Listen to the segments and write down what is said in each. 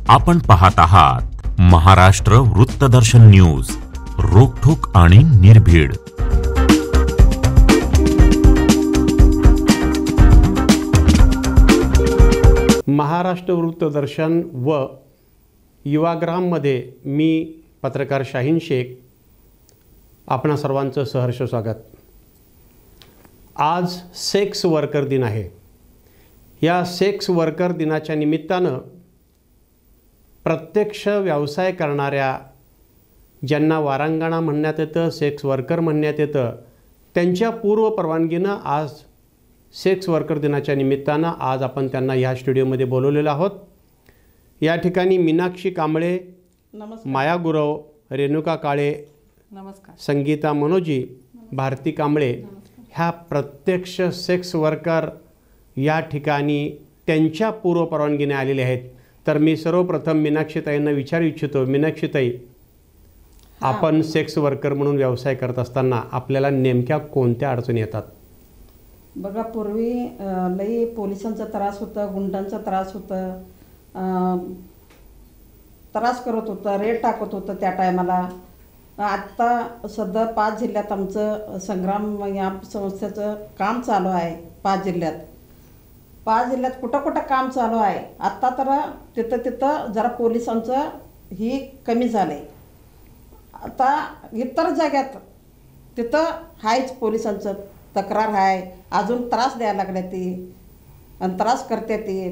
आपण पाहत आहात महाराष्ट्र वृत्तदर्शन न्यूज, रोखठोक आणि निर्भीड। महाराष्ट्र वृत्तदर्शन व युवाग्राम मध्ये मी पत्रकार शाहीन शेख आपणा सर्वांचं सहर्ष स्वागत। आज सेक्स वर्कर दिन आहे। या सेक्स वर्कर दिनाच्या निमित्तानं प्रत्यक्ष व्यवसाय करणाऱ्या ज्यांना वारांगणा म्हणण्यात येतं, सेक्स वर्कर म्हणण्यात येतं, त्यांच्या पूर्व परवानगीनं आज सेक्स वर्कर दिनाच्या निमित्तानं आज आपण त्यांना ह्या स्टुडिओमध्ये बोलवलेलं आहोत। या ठिकाणी मीनाक्षी कांबळे, नमस्कार, माया गुरव, रेणुका काळे, नमस्कार, संगीता मनोजी, भारती कांबळे ह्या प्रत्यक्ष सेक्स वर्कर या ठिकाणी त्यांच्या पूर्व परवानगीने आलेले आहेत। तर मी सर्वप्रथम मीनाक्षीताईंना विचारू इच्छितो, मीनाक्षीताई, आपण सेक्स वर्कर म्हणून व्यवसाय करत असताना आपल्याला नेमक्या कोणत्या अडचणी येतात? बघा, पूर्वी लई पोलिसांचा त्रास होता, गुंडांचा त्रास होता, त्रास करत होता, रेड टाकत होतं त्या टायमाला। आत्ता सध्या 5 जिल्ह्यात आमचं संग्राम या संस्थेचं काम चालू आहे। 5 जिल्ह्यात कुठं काम चालू आहे। आत्ता तर तिथं जरा पोलिसांचं ही कमी झालं आहे। आता इतर जाग्यात तिथं आहेच पोलिसांचं तक्रार आहे, अजून त्रास द्यायला लागले ती आणि त्रास करते ती,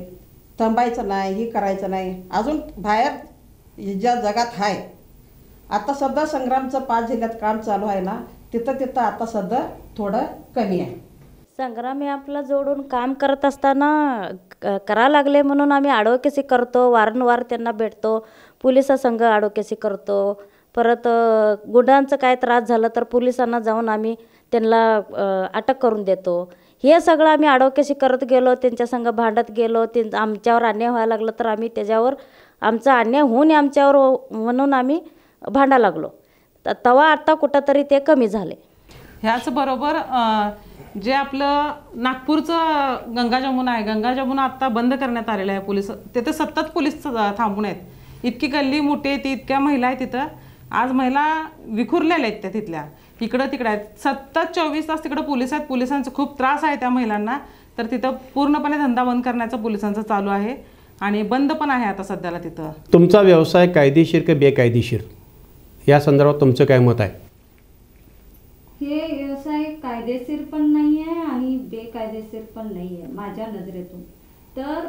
थांबायचं नाही, ही करायचं नाही, अजून बाहेर ज्या जगात आहे। आता सध्या संग्रामचं 5 जिल्ह्यात काम चालू आहे ना, तिथं आता सध्या थोडं कमी आहे। संग्राम हे आपलं जोडून काम करत असताना करा लागले म्हणून आम्ही ॲडव्होकेसी करतो, वारंवार त्यांना भेटतो, पोलिसासंग ॲडव्होकेसी करतो। परत गुन्ह्यांचं काय त्रास झालं तर पोलिसांना जाऊन आम्ही त्यांना अटक करून देतो। हे सगळं आम्ही ॲडव्होकेसी करत गेलो, त्यांच्या संग भांडत गेलो, आमच्यावर अन्याय व्हायला लागलं तर आम्ही त्याच्यावर आमचा अन्याय होऊन आमच्यावर म्हणून आम्ही भांडा लागलो। तेव्हा आता कुठंतरी ते कमी झाले। ह्याच बरोबर जे आपलं नागपूरचं गंगा जमुना आहे, गंगा जमुना आत्ता बंद करण्यात आलेलं आहे। पोलीस तिथे सतत पोलीस थांबून आहेत। इतकी गल्ली मोठी आहे, ती इतक्या महिला आहेत तिथं। आज महिला विखुरलेल्या आहेत त्या तिथल्या, इकडं तिकडं आहेत, सतत 24 तास तिकडं पोलीस आहेत। पोलिसांचा खूप त्रास आहे त्या महिलांना, तर तिथं पूर्णपणे धंदा बंद करण्याचा पोलिसांचा चालू आहे आणि बंद पण आहे आता सध्याला तिथं। तुमचा व्यवसाय कायदेशीर का बेकायदेशीर या संदर्भात तुमचं काय मत आहे? हे व्यवसाय कायदेशीर पण नाही आहे आणि बेकायदेशीर पण नाही आहे माझ्या नजरेतून। तर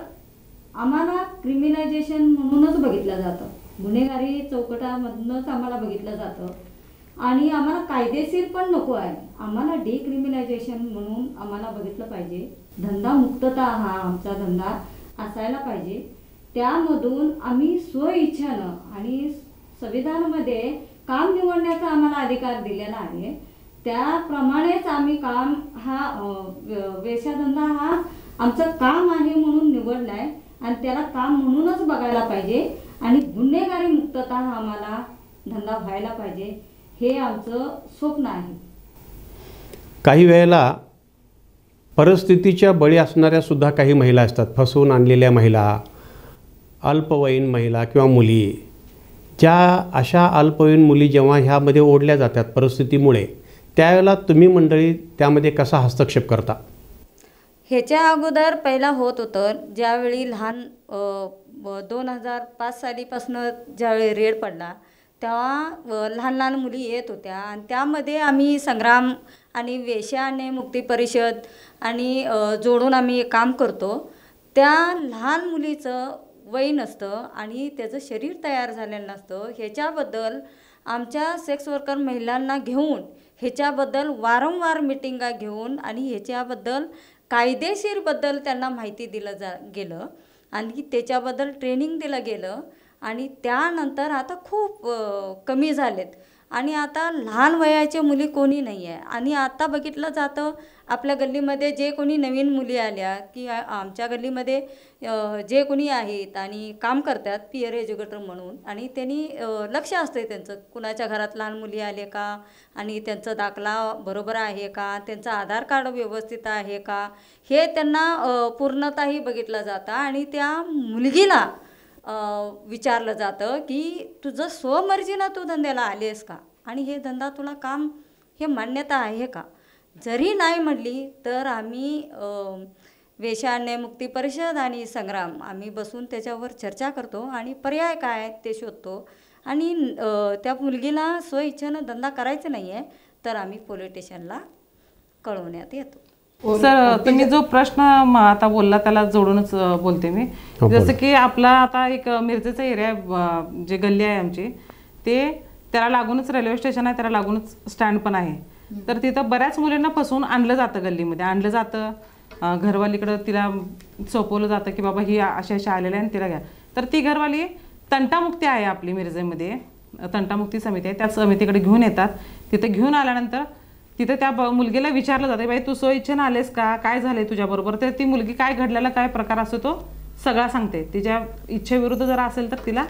आम्हाला क्रिमिनलायझेशन म्हणूनच बघितलं जातं, गुन्हेगारी चौकटामधूनच आम्हाला बघितलं जातं आणि आम्हाला कायदेशीर पण नको आहे। आम्हाला डिक्रिमिनलायझेशन म्हणून आम्हाला बघितलं पाहिजे। धंदा मुक्तता हा आमचा धंदा असायला पाहिजे। त्यामधून आम्ही स्वइच्छेनं आणि संविधानामध्ये काम निवडण्याचा आम्हाला अधिकार दिलेला आहे, त्याप्रमाणेच आम्ही काम हा वेश्याधंदा हा आमचं काम आहे म्हणून निवडलं आहे आणि त्याला काम म्हणूनच बघायला पाहिजे आणि गुन्हेगारी मुक्तता हा आम्हाला धंदा व्हायला पाहिजे, हे आमचं स्वप्न आहे। काही वेळेला परिस्थितीच्या बळी असणाऱ्या सुद्धा काही महिला असतात, फसवून आणलेल्या महिला, अल्पवयीन महिला किंवा मुली। ज्या अशा अल्पवयीन मुली जेव्हा ह्यामध्ये ओढल्या जातात परिस्थितीमुळे, त्यावेळेला तुम्ही मंडळी त्यामध्ये कसा हस्तक्षेप करता? ह्याच्या अगोदर पहिला होत होतं, ज्यावेळी लहान 2005 सालीपासून ज्यावेळी रेड पडला तेव्हा लहान मुली येत होत्या आणि त्यामध्ये आम्ही संग्राम आणि वेश्या आणि मुक्ती परिषद आणि जोडून आम्ही काम करतो। त्या लहान मुलीचं वय नसतं आणि त्याचं शरीर तयार झालेलं नसतं। ह्याच्याबद्दल आमच्या सेक्स वर्कर महिलांना घेऊन ह्याच्याबद्दल वारंवार मिटिंगा घेऊन आणि ह्याच्याबद्दल कायदेशीरबद्दल त्यांना माहिती दिलं गेलं आणि त्याच्याबद्दल ट्रेनिंग दिलं गेलं आणि त्यानंतर आता खूप कमी झालेत आणि आता लहान वयाचे मुली कोणी नाही आहे। आणि आता बघितलं जातं आपल्या गल्लीमध्ये जे कोणी नवीन मुली आल्या की आमच्या गल्लीमध्ये जे कोणी आहेत आणि काम करतात पीअर एज्युकेटर म्हणून, आणि त्यांनी लक्ष असते त्यांचं कुणाच्या घरात लहान मुली आले का आणि त्यांचा दाखला बरोबर आहे का, त्यांचं आधार कार्ड व्यवस्थित आहे का, हे त्यांना पूर्णतः बघितलं जातं आणि त्या मुलगीला विचारलं जातं की तुझं स्वमर्जीनं तू धंद्याला आलीस का आणि हे धंदा तुला काम हे मान्यता आहे का. जरी नाही म्हटली तर आम्ही वेश्या अन्याय मुक्ती परिषद आणि संग्राम आम्ही बसून त्याच्यावर चर्चा करतो आणि पर्याय काय आहेत ते शोधतो आणि त्या मुलगीला स्वइच्छेनं धंदा करायचा नाही आहे तर आम्ही पोलीस स्टेशनला कळवण्यात येतो. सर तुम्ही जो प्रश्न आता बोलला त्याला जोडूनच बोलते मी. जसं की आपला आता एक मिरजेचा एरिया जे गल्ली आहे आमची त्याला लागूनच रेल्वे स्टेशन आहे, त्याला लागूनच स्टँड पण आहे. तर तिथं बऱ्याच मुलींना फसवून आणलं जातं, गल्लीमध्ये आणलं जातं. घरवालीकडं तिला सोपवलं जातं की बाबा ही अशा अशा आलेल्या आहे तिला घ्या. तर ती घरवाली तंटामुक्ती आहे आपली मिरजेमध्ये, तंटामुक्ती समिती आहे, त्या समितीकडे घेऊन येतात. तिथे घेऊन आल्यानंतर तिथे त्या मुलगीला विचारलं जाते बाई तू स्वइच्छेनं आलेस का, काय झालंय तुझ्याबरोबर. तर ती मुलगी काय घडलेला काय प्रकार असतो तो सगळा सांगते. तिच्या इच्छेविरुद्ध जर असेल तर तिला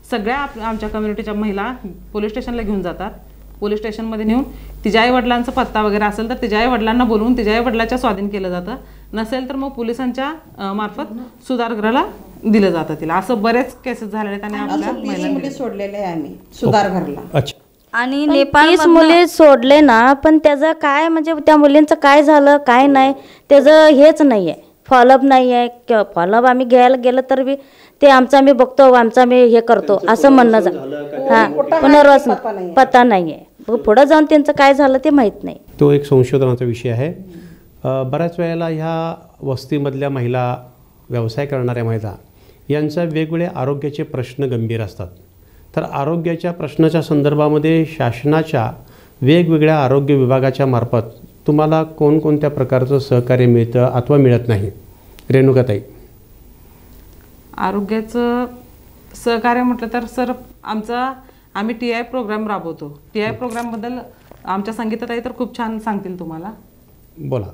सगळ्या आमच्या कम्युनिटीच्या महिला पोलीस स्टेशनला घेऊन जातात. पोलीस स्टेशनमध्ये नेऊन तिच्या आई वडिलांचा पत्ता वगैरे असेल तर तिच्या आई वडिलांना बोलवून तिच्या आई वडिलाच्या स्वाधीन केलं जातं. नसेल तर मग पोलिसांच्या मार्फत सुधारगृहाला दिलं जातं तिला. असं बरेच केसेस झालेले आहेत आणि आपल्या मुली सोडलेले आहे आम्ही सुधारगृहाला. अच्छा. आणि नेपाळ 30 मुली सोडले ना, पण त्याचं काय म्हणजे त्या मुलींचं काय झालं काय नाही त्याचं हेच नाही आहे, फॉलोअप नाही आहे. फॉलोअप आम्ही घ्यायला गेलं तर बी ते आमचं आम्ही बघतो, आमचं आम्ही हे करतो असं म्हणणं हां, पुनर्वसन पत्ता नाही आहे. पुढं जाऊन त्यांचं काय झालं ते माहीत नाही. तो एक संशोधनाचा विषय आहे. बऱ्याच वेळेला ह्या वस्तीमधल्या महिला, व्यवसाय करणाऱ्या महिला यांचा वेगवेगळे आरोग्याचे प्रश्न गंभीर असतात. तर आरोग्याच्या प्रश्नाच्या संदर्भामध्ये शासनाच्या वेगवेगळ्या आरोग्य विभागाच्या मार्फत तुम्हाला कोणकोणत्या प्रकारचं सहकार्य मिळतं अथवा मिळत नाही, रेणुकाताई? आरोग्याचं सहकार्य म्हटलं तर सर आम्ही TI प्रोग्राम राबवतो. TI प्रोग्रामबद्दल आमच्या संगीताताई तर खूप छान सांगतील तुम्हाला. बोला.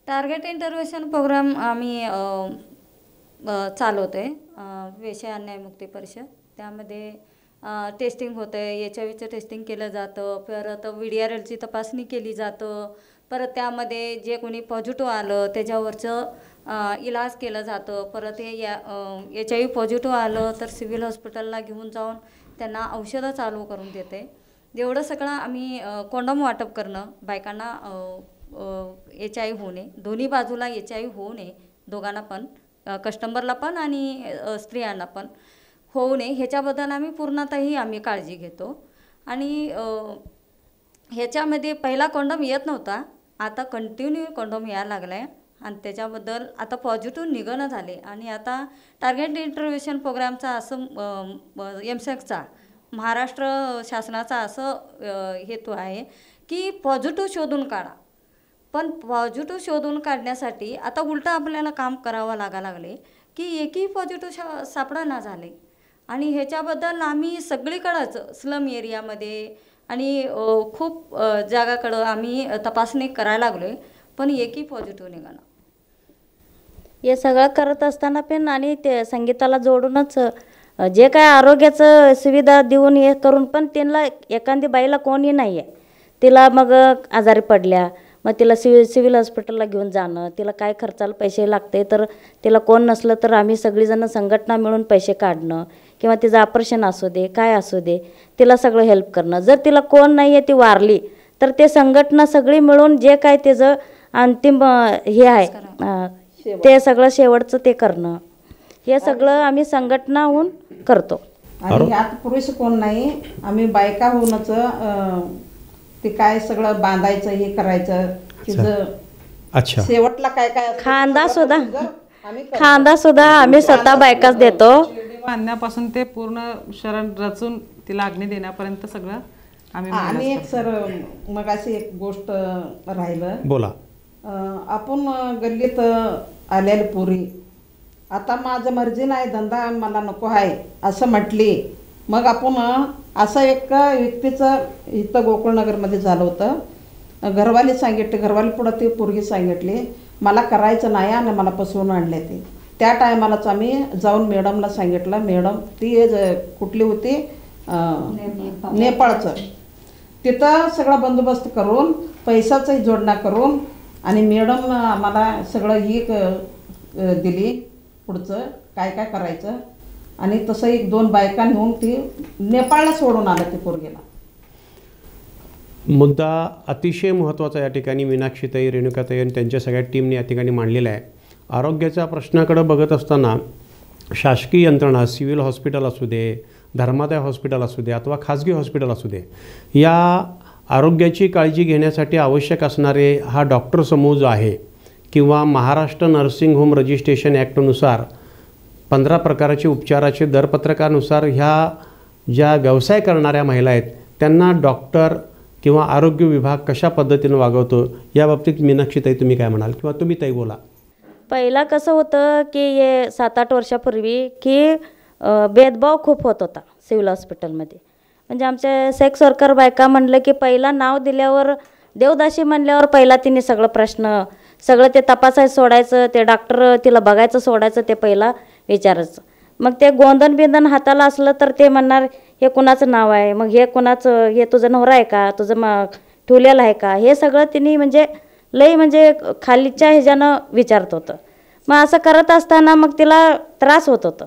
टार्गेट इंटरव्हेन्शन प्रोग्राम आम्ही चालवतो आहे वेश्या अन्याय मुक्ती परिषद. त्यामध्ये टेस्टिंग होतं आहे, HIVचं टेस्टिंग केलं जातं, परत VDRLची तपासणी केली जातं, परत त्यामध्ये जे कोणी पॉझिटिव्ह आलं त्याच्यावरचं इलाज केलं जातं. परत हे HIV पॉझिटिव्ह आलं तर सिव्हिल हॉस्पिटलला घेऊन जाऊन त्यांना औषधं चालू करून देते. एवढं सगळं आम्ही कोंडम वाटप करणं, बायकांना HIV होऊ नये, दोन्ही बाजूला HIV होऊ नये, दोघांना पण, कस्टमरला पण आणि स्त्रियांना पण होऊ नये ह्याच्याबद्दल आम्ही पूर्णतः आम्ही काळजी घेतो. आणि ह्याच्यामध्ये पहिला कोंडम येत नव्हता, आता कंटिन्यू कोंडम यायला लागला आहे आणि त्याच्याबद्दल आता पॉझिटिव्ह निघणं झाले. आणि आता टार्गेट इंटरव्हेन्शन प्रोग्रामचा असं MSECचा महाराष्ट्र शासनाचा असं हेतू आहे की पॉझिटिव्ह शोधून काढा. पण पॉझिटिव्ह शोधून काढण्यासाठी आता उलटं आपल्याला काम करावं लागले की एकही पॉझिटिव्ह सापडना झाले. आणि ह्याच्याबद्दल आम्ही सगळीकडंच स्लम एरियामध्ये आणि खूप जागाकडं आम्ही तपासणी करायला लागलो आहे, पण एकही पॉझिटिव्ह निघाला. हे सगळं करत असताना पण आणि ते संगीताला जोडूनच जे काय आरोग्याचं सुविधा देऊन हे करून पण त्यांना एखादी बाईला कोणी नाही आहे, तिला मग आजारी पडल्या मग तिला सिव्हिल हॉस्पिटलला घेऊन जाणं, तिला काय खर्चाला पैसे लागते तर तिला कोण नसलं तर आम्ही सगळीजणं संघटना मिळून पैसे काढणं किंवा तिचं ऑपरेशन असू दे काय असू दे तिला सगळं हेल्प करणं. जर तिला कोण नाही आहे ती वारली तर ते संघटना सगळी मिळून जे काय त्याचं अंतिम हे आहे ते सगळं शेवटचं ते करणं, हे सगळं आम्ही संघटना होऊन करतो. आणि ह्यात पुरुष कोण नाही, आम्ही बायका होऊनच ते काय सगळं बांधायचं हे करायचं तिचं. अच्छा. शेवटला काय काय खांदा सुद्धा आम्ही स्वतः बायकाच देतो. बांधण्यापासून ते पूर्ण शरण रचून तिला अग्नी देण्यापर्यंत सगळं आम्ही. आणि एक सर मग अशी एक गोष्ट राहिलं. बोला. आपण गल्लीत आलेली पुरी आता माझं मर्जी नाही, धंदा मला नको आहे असं म्हटली, मग आपण असं एक व्यक्तीचं इथं गोकुळनगरमध्ये झालं होतं. घरवाली सांगितली, घरवाली पुढं ती पोरगी सांगितली मला करायचं नाही आणि मला फसवून आणले ते. त्या टायमालाच आम्ही जाऊन मॅडमला सांगितलं. मॅडम ती कुठली होती, नेपाळचं, तिथं सगळा बंदोबस्त करून पैशाचाही जोडणा करून आणि मॅडम आम्हाला सगळं ही दिली पुढचं काय काय करायचं. आणि तसं 1-2 बायका नेऊन ती नेपाळला सोडून आलं ते पोरगीला. मुद्दा अतिशय महत्त्वाचा या ठिकाणी मीनाक्षीताई, रेणुकाताई आणि त्यांच्या सगळ्या टीमने या ठिकाणी मांडलेला आहे. आरोग्याच्या प्रश्नाकडे बघत असताना शासकीय यंत्रणा, सिव्हिल हॉस्पिटल असू दे, धर्मादाय हॉस्पिटल असू दे अथवा खाजगी हॉस्पिटल असू दे, या आरोग्याची काळजी घेण्यासाठी आवश्यक असणारे हा डॉक्टर समूह जो आहे किंवा महाराष्ट्र नर्सिंग होम रजिस्ट्रेशन ॲक्टनुसार 15 प्रकारचे उपचाराचे दरपत्रकानुसार ह्या ज्या व्यवसाय करणाऱ्या महिला आहेत त्यांना डॉक्टर किंवा आरोग्य विभाग कशा पद्धतीनं वागवतो याबाबतीत मीनाक्षीताई तुम्ही काय म्हणाल, किंवा तुम्ही ताई बोला. पहिला कसं होतं की हे 7-8 वर्षापूर्वी की भेदभाव खूप होत होता सिव्हिल हॉस्पिटलमध्ये. म्हणजे आमच्या सेक्स वर्कर बायका म्हणलं की पहिला नाव दिल्यावर देवदाशी म्हणल्यावर पहिला तिने सगळं प्रश्न सगळं ते तपासायचं सोडायचं, ते डॉक्टर तिला बघायचं सोडायचं, ते पहिला विचारायचं. मग ते गोंधन बिंधन हाताला असलं तर ते म्हणणार हे कुणाचं नाव आहे, मग हे कुणाचं, हे तुझं नवरा आहे का, तुझं ठेवलेलं आहे का, हे सगळं तिने म्हणजे लई म्हणजे खालीच्या ह्याच्यानं विचारत होतं. मग असं करत असताना मग तिला त्रास होत होतं.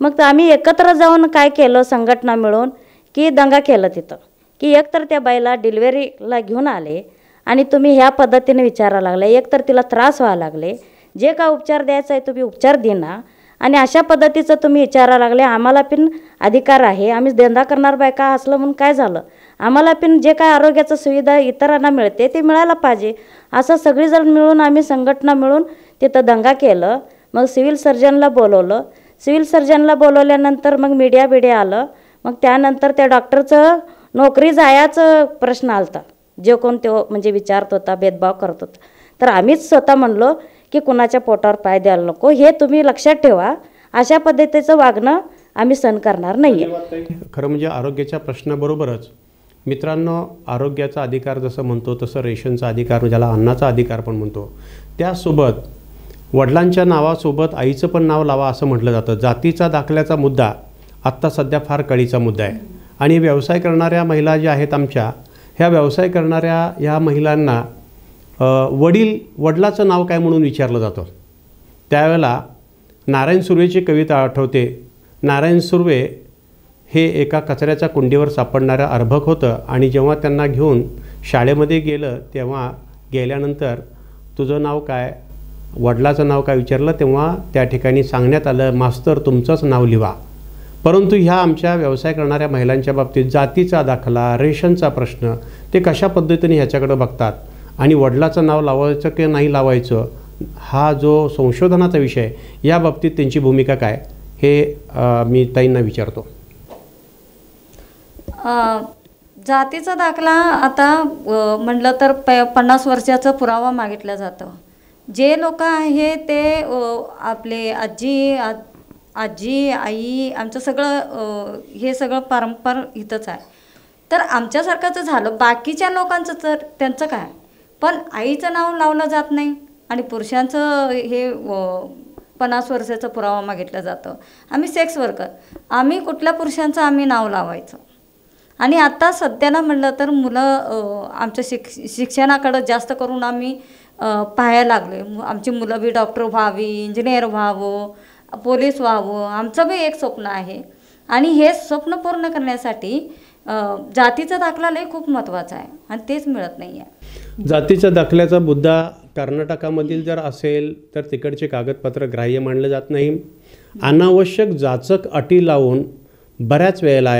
मग आम्ही एकत्र जाऊन काय केलं, संघटना मिळून की दंगा केलं तिथं, की एकतर त्या बाईला डिलिव्हरीला घेऊन आले आणि तुम्ही ह्या पद्धतीने विचारायला लागले, एकतर तिला त्रास व्हायला लागले, जे काय उपचार द्यायचा आहे तुम्ही उपचार देना आणि अशा पद्धतीचं तुम्ही विचारायला लागले. आम्हाला पण अधिकार आहे, आम्ही धंदा करणार बायका असलं म्हणून काय झालं, आम्हाला पण जे काय आरोग्याचं सुविधा इतरांना मिळते ते मिळायला पाहिजे. असं सगळीजण मिळून आम्ही संघटना मिळून तिथं दंगा केलं. मग सिव्हिल सर्जनला बोलवलं, सिव्हिल सर्जनला बोलवल्यानंतर मग मीडिया आलं. मग त्यानंतर त्या डॉक्टरचं नोकरी जायचं प्रश्न आलता, जे कोण तो म्हणजे विचारत होता, भेदभाव करत होता. तर आम्हीच स्वतः म्हणलो की कुणाच्या पोटावर पाय द्यायला नको, हे तुम्ही लक्षात ठेवा, अशा पद्धतीचं वागणं आम्ही सहन करणार नाही आहे. खरं म्हणजे आरोग्याच्या प्रश्नाबरोबरच मित्रांनो, आरोग्याचा अधिकार जसं म्हणतो तसं रेशनचा अधिकार, ज्याला अन्नाचा अधिकार पण म्हणतो, त्यासोबत वडिलांच्या नावासोबत आईचं पण नाव लावा असं म्हटलं जातं. जातीचा दाखल्याचा मुद्दा आत्ता सध्या फार कळीचा मुद्दा आहे. आणि व्यवसाय करणाऱ्या महिला ज्या आहेत आमच्या, ह्या व्यवसाय करणाऱ्या ह्या महिलांना वडिलाचं नाव काय म्हणून विचारलं जातं. त्यावेळेला नारायण सुर्वेची कविता आठवते. नारायण सुर्वे हे एका कचऱ्याच्या कुंडीवर सापडणारं अर्भक होतं आणि जेव्हा त्यांना घेऊन शाळेमध्ये गेलं तेव्हा गेल्यानंतर तुझं नाव काय, वडिलाचं नाव काय विचारलं तेव्हा त्या ठिकाणी सांगण्यात आलं, मास्तर तुमचंच नाव लिहा. परंतु ह्या आमच्या व्यवसाय करणाऱ्या महिलांच्या बाबतीत जातीचा दाखला, रेशनचा प्रश्न, ते कशा पद्धतीने ह्याच्याकडे बघतात आणि वडिलाचं नाव लावायचं की नाही लावायचं हा जो संशोधनाचा विषय, या बाबतीत त्यांची भूमिका काय हे मी ताईंना विचारतो. जातीचा दाखला आता म्हटलं तर 50 वर्षाचा पुरावा मागितला जातो. जे लोक आहे ते आपले आजी आई आमचं सगळं हे सगळं परंपरा इथंच आहे. तर आमच्यासारखंच झालं, बाकीच्या लोकांचं तर त्यांचं काय, पण आईचं नाव लावलं जात नाही आणि पुरुषांचं हे 50 वर्षाचा पुरावा मागितला जातं. आम्ही सेक्स वर्कर, आम्ही कुठल्या पुरुषांचं आम्ही नाव लावायचं. आणि आता सध्याला म्हटलं तर मुलं आमच्या शिक्षणाकडं जास्त करून आम्ही पाहायला लागलो. आमची मुलं बी डॉक्टर व्हावी, इंजिनियर व्हावं, पोलीस व्हावं, आमचं बी एक स्वप्न आहे. आणि हे स्वप्न पूर्ण करण्यासाठी जातीचा दाखला लय खूप महत्त्वाचा आहे आणि तेच मिळत नाही आहे. जातीच्या दाखल्याचा मुद्दा कर्नाटकामधील जर असेल तर तिकडचे कागदपत्र ग्राह्य मानलं जात नाही. अनावश्यक जाचक अटी लावून बऱ्याच वेळेला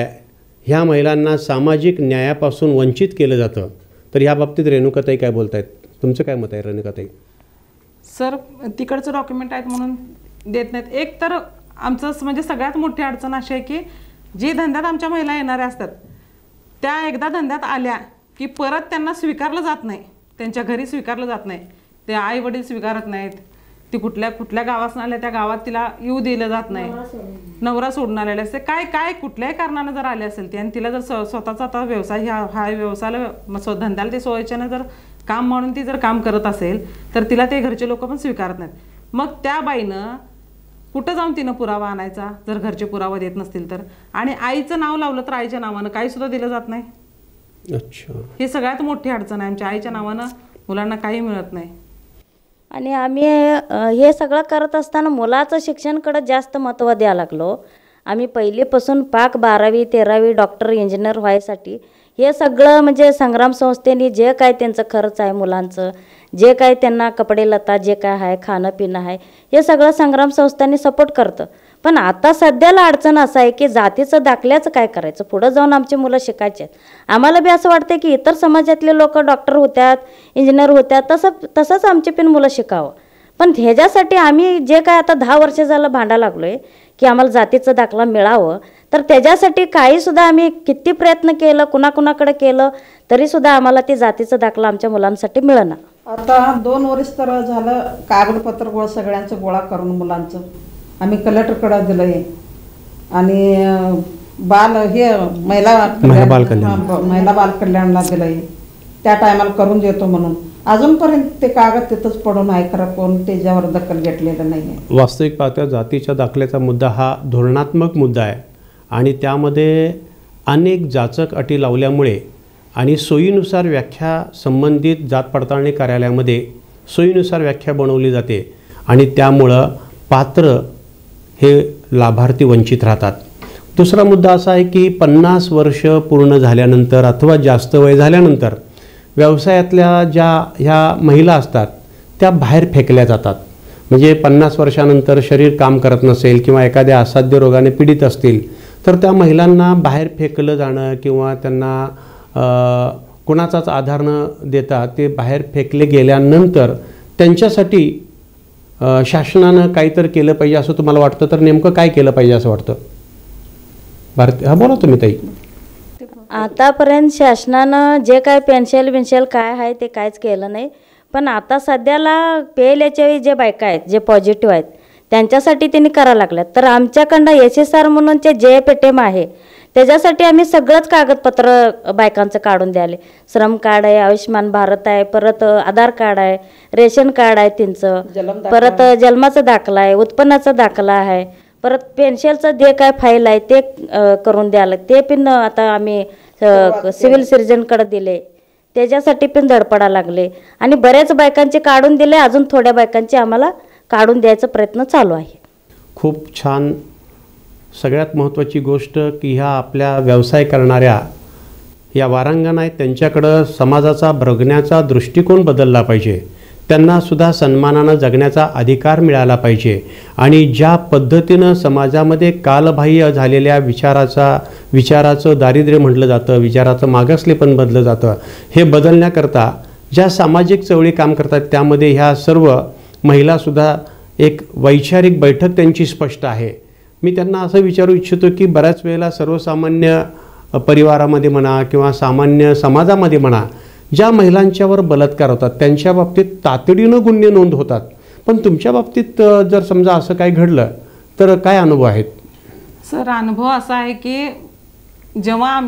ह्या महिलांना सामाजिक न्यायापासून वंचित केलं जातं. तर ह्या बाबतीत रेणुकाताई काय बोलत आहेत, तुमचं काय मत आहे रेणुकाताई? सर, तिकडचं डॉक्युमेंट आहेत म्हणून देत नाहीत. एक तर आमचं म्हणजे सगळ्यात मोठी अडचण अशी आहे की जी धंद्यात आमच्या महिला येणाऱ्या असतात त्या एकदा धंद्यात आल्या की परत त्यांना स्वीकारलं जात नाही, त्यांच्या घरी स्वीकारलं जात नाही. ते आई वडील स्वीकारत नाहीत. ती कुठल्या गावात आल्या त्या गावात तिला येऊ दिलं जात नाही. नवरा सोडून आलेले असते, काय कुठल्याही कारणानं जर आले असेल ती आणि तिला जर स्वतःचा आता व्यवसाय हा व्यवसायाला धंद्याला ते सोयीच्यानं जर काम म्हणून ती जर काम करत असेल तर तिला ते घरचे लोक पण स्वीकारत नाहीत. मग त्या बाईनं कुठं जाऊन तिनं पुरावा आणायचा जर घरचे पुरावा देत नसतील तर. आणि आईचं नाव लावलं तर आईच्या नावानं काही सुद्धा दिलं जात नाही. अच्छा, ही सगळ्यात मोठी अडचण आहे. आमच्या आईच्या नावानं मुलांना काही मिळत नाही. आणि आम्ही हे सगळं करत असताना मुलाचं शिक्षणाकडे जास्त महत्त्व द्यायला लागलो. आम्ही पहिलीपासून पाक 12वी 13वी डॉक्टर इंजिनियर व्हायसाठी हे सगळं म्हणजे संग्राम संस्थेने जे काय त्यांचं खर्च आहे मुलांचं, जे काय त्यांना कपडे लता जे काय आहे खाणं पिणं आहे हे सगळं संग्राम संस्थांनी सपोर्ट करतं. पण आता सध्याला अडचण असं आहे की जातीचं दाखल्याचं काय करायचं, पुढं जाऊन आमची मुलं शिकायचे आहेत. आम्हाला बी असं वाटतं की इतर समाजातले लोक डॉक्टर होत्यात इंजिनियर होत्यात तसंच आमची पण मुलं शिकावं. पण ह्याच्यासाठी आम्ही जे काय आता 10 वर्ष झालं भांडा लागलो आहे की आम्हाला जातीचं दाखला मिळावं, तर त्याच्यासाठी काहीसुद्धा आम्ही किती प्रयत्न केलं कुणाकुणाकडे केलं तरीसुद्धा आम्हाला ती जातीचं दाखला आमच्या मुलांसाठी मिळेना. आता 2 वर्ष तर झालं कागदपत्र गोळा सगळ्यांचं गोळा करून मुलांचं आम्ही कलेक्टरकडे दिलं आहे आणि महिला बाल कल्याणला दिलं आहे. त्या टायमाला करून देतो म्हणून अजूनपर्यंत ते कागद तिथंच पडून आहे, खरं कोण त्याच्यावर दखल घेतलेलं नाही आहे. वास्तविक पाहता जातीच्या दाखल्याचा मुद्दा हा धोरणात्मक मुद्दा आहे आणि त्यामध्ये अनेक जाचक अटी लावल्यामुळे आणि सोयीनुसार व्याख्या संबंधित जात पडताळणी कार्यालयामध्ये सोयीनुसार व्याख्या बनवली जाते आणि त्यामुळं पात्र हे लाभार्थी वंचित राहतात. दुसरा मुद्दा असा आहे की 50 वर्ष पूर्ण झाल्यानंतर अथवा जास्त वय झाल्यानंतर व्यवसायातल्या ह्या महिला असतात त्या बाहेर फेकल्या जातात. म्हणजे 50 वर्षानंतर शरीर काम करत नसेल किंवा एखाद्या असाध्य रोगाने पीडित असतील तर त्या महिलांना बाहेर फेकलं जाणं किंवा त्यांना कोणाचाच आधार न देता ते बाहेर फेकले गेल्यानंतर त्यांच्यासाठी शासनानं काहीतरी केलं पाहिजे असं तुम्हाला वाटतं, तर नेमकं काय केलं पाहिजे असं वाटतं? हा बोला तुम्ही ताई. आतापर्यंत शासनानं जे काय पेन्शन काय आहे ते काहीच केलं नाही. पण आता सध्याला PLHच्या जे बायका आहेत जे पॉझिटिव्ह आहेत त्यांच्यासाठी त्यांनी करायला लागल्यात. तर आमच्याकडं SSR म्हणूनचे JPTM आहे त्याच्यासाठी आम्ही सगळंच कागदपत्र बायकांचं काढून द्याले. श्रम कार्ड आहे, आयुष्यमान भारत आहे, परत आधार कार्ड आहे, रेशन कार्ड आहे त्यांचं, परत जन्माचा दाखला आहे, उत्पन्नाचा दाखला आहे, परत पेन्शनचं जे काय फाईल आहे ते करून द्यायला ते पण आता आम्ही सिव्हिल सर्जनकडे दिले. त्याच्यासाठी पण धडपडा लागले आणि बऱ्याच बायकांचे काढून दिले, अजून थोड्या बायकांचे आम्हाला काढून द्यायचा प्रयत्न चालू आहे. खूप छान. सगळ्यात महत्त्वाची गोष्ट की ह्या आपल्या व्यवसाय करणाऱ्या या वारांगणा आहेत त्यांच्याकडं समाजाचा बघण्याचा दृष्टिकोन बदलला पाहिजे. त्यांनासुद्धा सन्मानानं जगण्याचा अधिकार मिळाला पाहिजे आणि ज्या पद्धतीनं समाजामध्ये कालबाह्य झालेल्या विचाराचं दारिद्र्य म्हटलं जातं, विचाराचं मागासलेपण बदलं जातं, हे बदलण्याकरता ज्या सामाजिक चळवळी काम करतात त्यामध्ये ह्या सर्व महिलासुद्धा एक वैचारिक बैठक त्यांची स्पष्ट आहे. मी त्यांना असं विचारू इच्छितो की बऱ्याच वेळेला सर्वसामान्य परिवारामध्ये म्हणा किंवा सामान्य समाजामध्ये म्हणा ज्या महिलांच्यावर बलात्कार होतात त्यांच्या बाबतीत तातडीनं गुन्हे नोंद होतात. पण तुमच्या बाबतीत जर समजा असं काही घडलं तर काय अनुभव आहेत? सर, अनुभव असा आहे की जेव्हा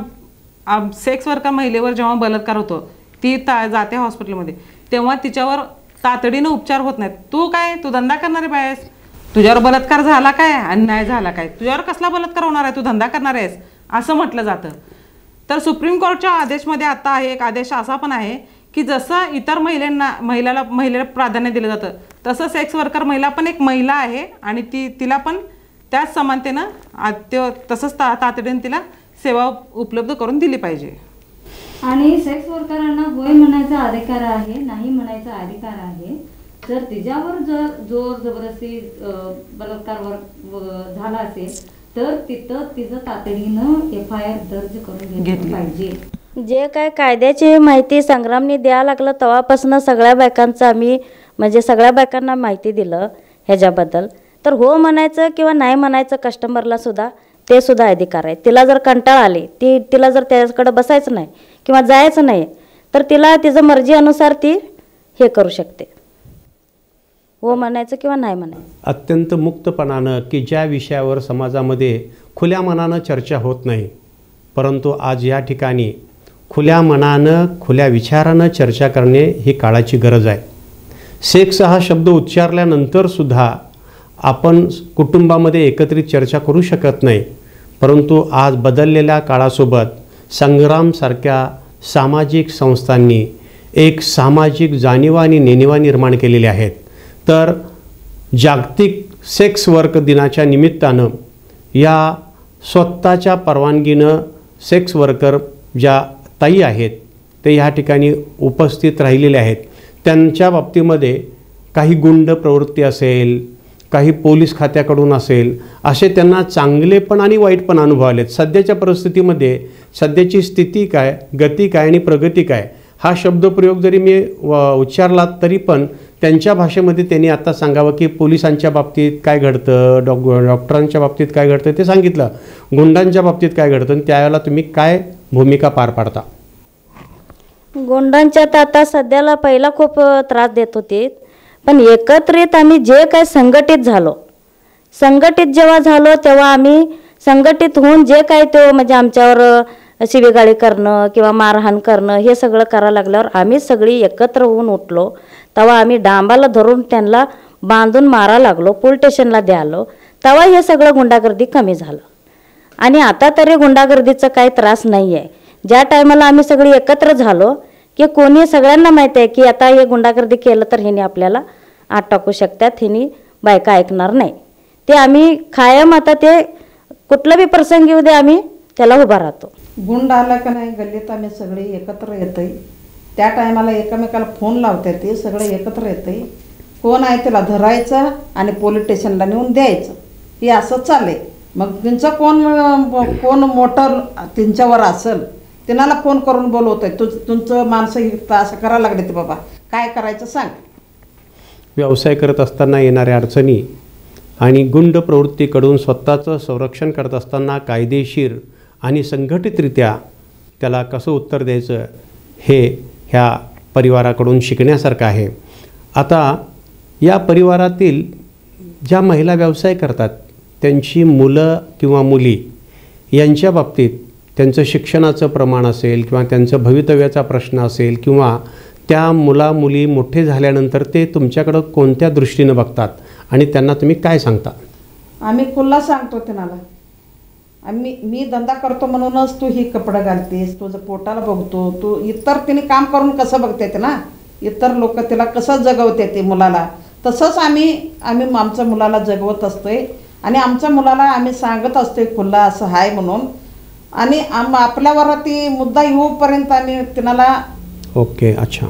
सेक्स वर्कर महिलेवर जेव्हा बलात्कार होतो ती जाते हॉस्पिटलमध्ये तेव्हा तिच्यावर तातडीनं उपचार होत नाहीत. तू धंदा करणारे बायस, तुझ्यावर बलात्कार झाला काय आणि नाही झाला काय, तुझ्यावर कसला बलात्कार होणार आहे, तू धंदा करणार आहेस असं म्हटलं जातं. तर सुप्रीम कोर्टच्या आदेशमध्ये आता आहे एक आदेश असा पण आहे की जसं इतर महिलेला प्राधान्य दिलं जातं तसं सेक्स वर्कर महिला पण एक महिला आहे आणि तिला पण त्याच समानतेनं तसंच तातडीने तिला सेवा उपलब्ध करून दिली पाहिजे. आणि सेक्स वर्करांना होय म्हणायचा अधिकार आहे, नाही म्हणायचा अधिकार आहे. जर तिच्यावर जर जोर जबरदस्ती बलात्कार झाला असेल तर तिचं तातडीनं FIR दर्ज करून घेतली पाहिजे. जे काय कायद्याची माहिती संग्रामने द्यायला लागलं तेव्हापासून सगळ्या बायकांचं आम्ही म्हणजे सगळ्या बायकांना माहिती दिलं ह्याच्याबद्दल. तर हो म्हणायचं किंवा नाही म्हणायचं कस्टमरला सुद्धा ते सुद्धा अधिकार आहे. तिला जर कंटाळा आली तिला जर त्याच्याकडे बसायचं नाही किंवा जायचं नाही तर तिला तिचं मर्जी अनुसार ती हे करू शकते, हो म्हणायचं किंवा नाही म्हणायचं. अत्यंत मुक्तपणानं की ज्या विषयावर समाजामध्ये खुल्या मनानं चर्चा होत नाही, परंतु आज या ठिकाणी खुल्या मनानं खुल्या विचारानं चर्चा करणे ही काळाची गरज आहे. सेक्स हा शब्द उच्चारल्यानंतरसुद्धा आपण कुटुंबामध्ये एकत्रित चर्चा करू शकत नाही, परंतु आज बदललेल्या काळासोबत संग्रामसारख्या सामाजिक संस्थांनी एक सामाजिक जाणीवा आणि नेणीवा निर्माण केलेल्या आहेत. तर जागतिक सेक्स वर्क दिनाच्या निमित्तानं या स्वतःच्या परवानगीनं सेक्स वर्कर ज्या ताई आहेत ते ह्या ठिकाणी उपस्थित राहिलेले आहेत. त्यांच्या बाबतीमध्ये काही गुंड प्रवृत्ती असेल, काही पोलीस खात्याकडून असेल, असे त्यांना चांगले पण आणि वाईट पण अनुभव आलेत. सध्याच्या परिस्थितीमध्ये सध्याची स्थिती काय, गती काय आणि प्रगती काय हा शब्दप्रयोग जरी मी उच्चारला तरी पण त्यांच्या भाषेमध्ये त्यांनी आता सांगावं की पोलिसांच्या बाबतीत काय घडतं, डॉक्टरांच्या बाबतीत काय घडतं ते सांगितलं, गुंडांच्या बाबतीत काय घडतं आणि त्यावेळेला तुम्ही काय भूमिका पार पाडता. गुंडांच्या तर आता सध्याला पहिला खूप त्रास देत होते, पण एकत्रित आम्ही जे काय संघटित जेव्हा झालो तेव्हा आम्ही संघटित होऊन जे काय ते म्हणजे आमच्यावर शिवीगाळी करणं किंवा मारहाण करणं हे सगळं करायला लागल्यावर आम्ही सगळी एकत्र होऊन उठलो. तेव्हा आम्ही डांबाला धरून त्यांना बांधून मारायला लागलो, पोलीस स्टेशनला द्यालो. तेव्हा हे सगळं गुंडागर्दी कमी झालं आणि आता तरी गुंडागर्दीचा काही त्रास नाही आहे. ज्या टायमाला आम्ही सगळी एकत्र झालो की कोणी सगळ्यांना माहिती आहे की आता हे गुंडागर्दी केलं तर ह्याने आपल्याला आत टाकू शकतात, ह्याने बायका ऐकणार नाही. ते आम्ही कायम आता ते कुठलं बी प्रसंग येऊ दे आम्ही त्याला उभा राहतो. गुंड आला का नाही गल्लीत आम्ही सगळे एकत्र येतोय. त्या टायमाला एकमेकाला फोन लावते, ते सगळे एकत्र येतोय. कोण आहे त्याला धरायचं आणि पोलीस स्टेशनला नेऊन द्यायचं, हे असं चाललंय. मग त्यांचं कोण मोटर त्यांच्यावर असेल त्यांना फोन करून बोलवतोय, तुमचं माणसं असं करायला लागले ते बाबा काय करायचं सांग. व्यवसाय करत असताना येणाऱ्या अडचणी आणि गुंड प्रवृत्तीकडून स्वतःचं संरक्षण करत असताना कायदेशीर आणि संघटितरित्या त्याला कसं उत्तर द्यायचं हे ह्या परिवाराकडून शिकण्यासारखं आहे. आता या परिवारातील ज्या महिला व्यवसाय करतात त्यांची मुलं किंवा मुली यांच्या बाबतीत त्यांचं शिक्षणाचं प्रमाण असेल किंवा त्यांचं भवितव्याचा प्रश्न असेल किंवा त्या मुली मोठे झाल्यानंतर ते तुमच्याकडं कोणत्या दृष्टीनं बघतात आणि त्यांना तुम्ही काय सांगता. आम्ही खुल्ला सांगतो त्यांना, मी धंदा करतो म्हणूनच तू ही कपडं घालतेस, तुझं पोटाला बघतो, तू इतर तिने काम करून कसं बघते ते ना, इतर लोक तिला कसं जगवते ते मुलाला, तसंच आम्ही आमच्या मुलाला जगवत असतोय आणि आमच्या मुलाला आम्ही सांगत असतोय खुल्ला असं आहे म्हणून. आणि आपल्यावर ती मुद्दा येऊपर्यंत आम्ही त्यांना ओके अच्छा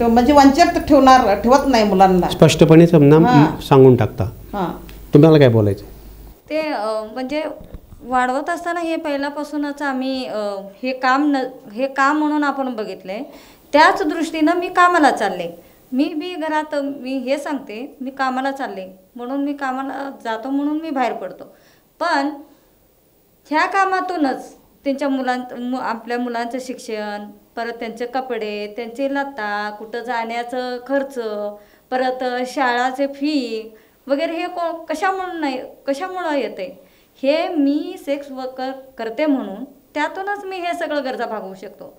म्हणजे वंचित ठेवत नाही मुलांना, स्पष्टपणे सांगून टाकता. हां तुम्हाला काय बोलायचं ते म्हणजे वाढवत असताना हे पहिल्यापासूनच आम्ही हे काम म्हणून आपण बघितलंय. त्याच दृष्टीनं मी कामाला चालले. मी घरात मी हे सांगते मी कामाला चालले म्हणून मी कामाला जातो म्हणून मी बाहेर पडतो, पण ह्या कामातूनच त्यांच्या आपल्या मुलांचं शिक्षण, परत त्यांचे कपडे, त्यांचे लत्ता, कुठं जाण्याचं खर्च, परत शाळाचे फी वगैरे हे कशामुळं येते, हे मी सेक्स वर्कर करते म्हणून त्यातूनच मी हे सगळं गरजा भागवू शकतो.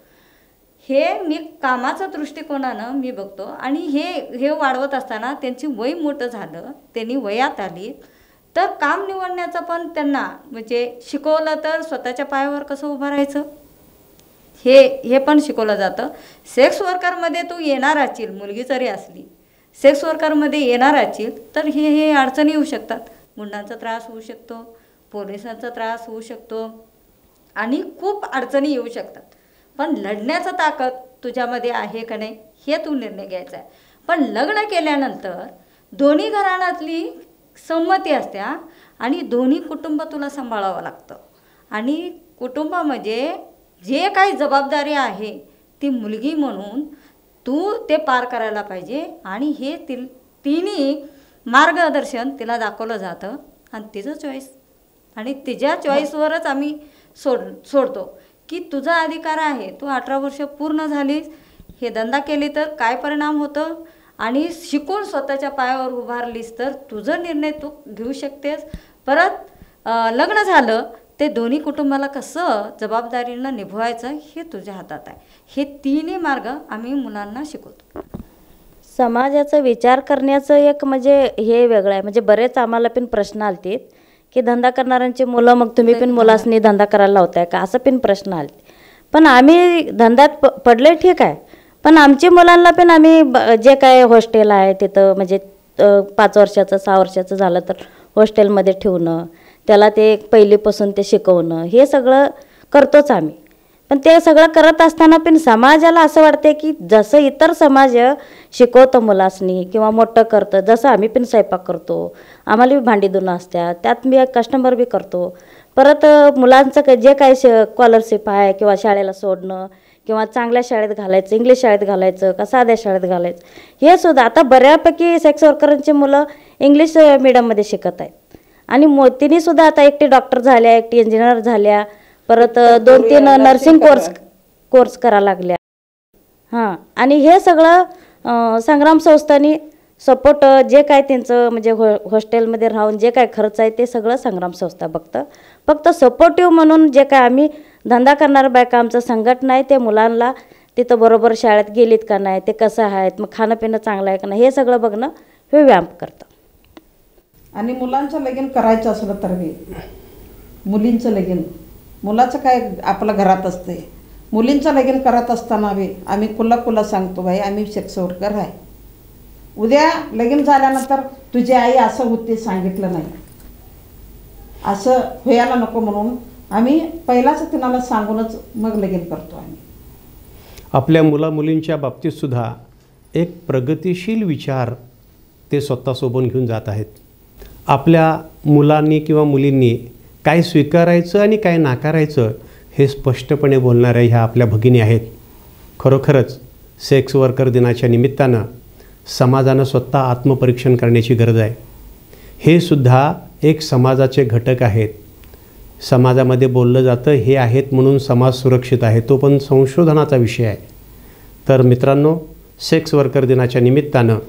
हे मी कामाच्या दृष्टिकोनानं मी बघतो. आणि हे वाढवत असताना त्यांची वय मोठं झालं, त्यांनी वयात आली तर काम निवडण्याचं पण त्यांना म्हणजे शिकवलं तर स्वतःच्या पायावर कसं उभं राहायचं हे पण शिकवलं जातं. सेक्स वर्करमध्ये तू येणार असशील, मुलगी जरी असली सेक्स वर्करमध्ये येणार असशील तर हे अडचणी येऊ शकतात. गुंडांचा त्रास होऊ शकतो, पोलिसांचा त्रास होऊ शकतो आणि खूप अडचणी येऊ शकतात. पण लढण्याचं ताकद तुझ्यामध्ये आहे का नाही हे तू निर्णय घ्यायचा आहे. पण लग्न केल्यानंतर दोन्ही घराण्यातली संमती असत्या आणि दोन्ही कुटुंब तुला सांभाळावं लागतं. आणि कुटुंबामध्ये जे काही जबाबदारी आहे ती मुलगी म्हणून तू ते पार करायला पाहिजे. आणि हे तिन्ही मार्गदर्शन तिला दाखवलं जातं आणि तिचं चॉईस आणि तिच्या चॉईसवरच आम्ही सोडतो की तुझा अधिकार आहे. तू 18 वर्ष पूर्ण झालीस, हे धंदा केली तर काय परिणाम होतं आणि शिकून स्वतःच्या पायावर उभारलीस तर तुझं निर्णय तू घेऊ शकतेस. परत लग्न झालं ते दोन्ही कुटुंबाला कसं जबाबदारीनं निभवायचं हे तुझ्या हातात आहे. हे तिन्ही मार्ग आम्ही मुलांना शिकवतो. समाजाचा विचार करण्याचं एक म्हणजे हे वेगळं आहे. म्हणजे बरेच आम्हाला पण प्रश्न आलते की धंदा करणाऱ्यांची मुलं मग तुम्ही पण मुलासनी धंदा करायला लावताय का असं पण प्रश्न आले. पण आम्ही धंद्यात पडले ठीक आहे, पण आमची मुलांना पण आम्ही जे काय हॉस्टेल आहे तिथं म्हणजे 5 वर्षाचं 6 वर्षाचं झालं तर हॉस्टेलमध्ये ठेवणं, त्याला ते पहिलीपासून ते शिकवणं हे सगळं करतोच आम्ही. पण ते सगळं करत असताना पण समाजाला असं वाटते की जसं इतर समाज शिकवतं मुलासनी किंवा मोठं करतं, जसं आम्ही पण स्वयंपाक करतो, आम्हाला बी भांडी धुणं असतात, त्यात मी एक कस्टमर बी करतो. परत मुलांचं जे काही स्कॉलरशिप आहे किंवा शाळेला सोडणं किंवा चांगल्या शाळेत घालायचं, इंग्लिश शाळेत घालायचं का साध्या शाळेत घालायचं, हे सुद्धा आता बऱ्यापैकी सेक्स वर्करांची मुलं इंग्लिश मिडियममध्ये शिकत आहेत. आणि तिनेसुद्धा आता एकटी डॉक्टर झाल्या, एकटी इंजिनियर झाल्या, परत 2-3 नर्सिंग कोर्स करा लागल्या. हां, आणि हे सगळं संग्राम संस्थांनी सपोर्ट जे काय त्यांचं म्हणजे हॉस्टेलमध्ये राहून जे काय खर्च आहे ते सगळं संग्राम संस्था बघतं. फक्त सपोर्टिव्ह म्हणून जे काय आम्ही धंदा करणारा बायका आमचं संघटना आहे, ते मुलांना तिथं बरोबर शाळेत गेलीत का नाही, ते कसं आहेत, मग खाणं पिणं चांगलं आहे का नाही, हे सगळं बघणं हे व्यायाम करतं. आणि मुलांचं लगीन करायचं असलं तर बी मुलींचं लगीन, मुलाचं काय आपलं घरात असते, मुलींचं लगीन करत असताना बी आम्ही कुल्ला सांगतो, बाई आम्ही सेक्स वर्कर आहे, उद्या लगीन झाल्यानंतर तुझी आई असं होती सांगितलं नाही, असं व्हायला नको म्हणून आम्ही पहिलाच तिनाला सांगूनच मग लगीन करतो. आम्ही आपल्या मुलामुलींच्या बाबतीतसुद्धा एक प्रगतिशील विचार ते स्वतः सोबत घेऊन जात आहेत. आपल्या मुलांनी किंवा मुलींनी काय स्वीकारायचं आणि काय नाकारायचं हे स्पष्टपणे बोलणाऱ्या ह्या आपल्या भगिनी आहेत. खरोखरच सेक्स वर्कर दिनाच्या निमित्तानं समाजानं स्वतः आत्मपरीक्षण करण्याची गरज आहे. हे सुद्धा एक समाजाचे घटक आहेत. समाजामध्ये बोललं जातं हे आहेत म्हणून समाज सुरक्षित आहे, तो पण संशोधनाचा विषय आहे. तर मित्रांनो, सेक्स वर्कर दिनाच्या निमित्तानं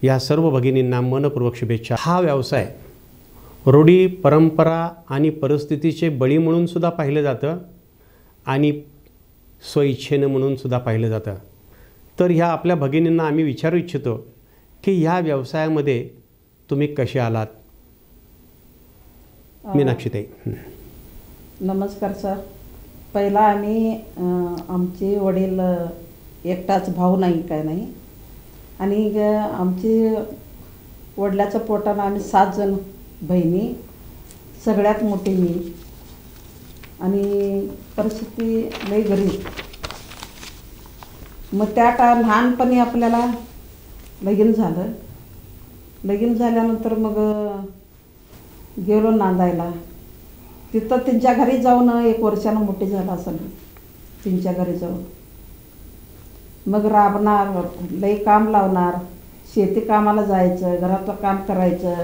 या सर्व भगिनींना मनपूर्वक शुभेच्छा. हा व्यवसाय रूढी, परंपरा आणि परिस्थितीचे बळी म्हणून सुद्धा पाहिलं जातं आणि स्वइच्छेनं म्हणून सुद्धा पाहिलं जातं. तर ह्या आपल्या भगिनींना आम्ही विचारू इच्छितो की ह्या व्यवसायामध्ये तुम्ही कसे आलात? मीनाक्षीताई. नमस्कार सर. पहिला आम्ही आमचे वडील एकटाच भाऊ नाही काय नाही, आणि आमची वडिलाच्या पोटानं आम्ही 7 जण बहिणी, सगळ्यात मोठी मी, आणि परिस्थिती लई गरीब. मग त्या लहानपणी आपल्याला लगीन झालं. लगीन झाल्यानंतर मग गेलो नांदायला. तिथं त्यांच्या घरी जाऊन 1 वर्षानं मोठी झाला असेल, त्यांच्या घरी जाऊन मग राबणार, लई काम लावणार, शेती कामाला जायचं, घरातलं काम करायचं,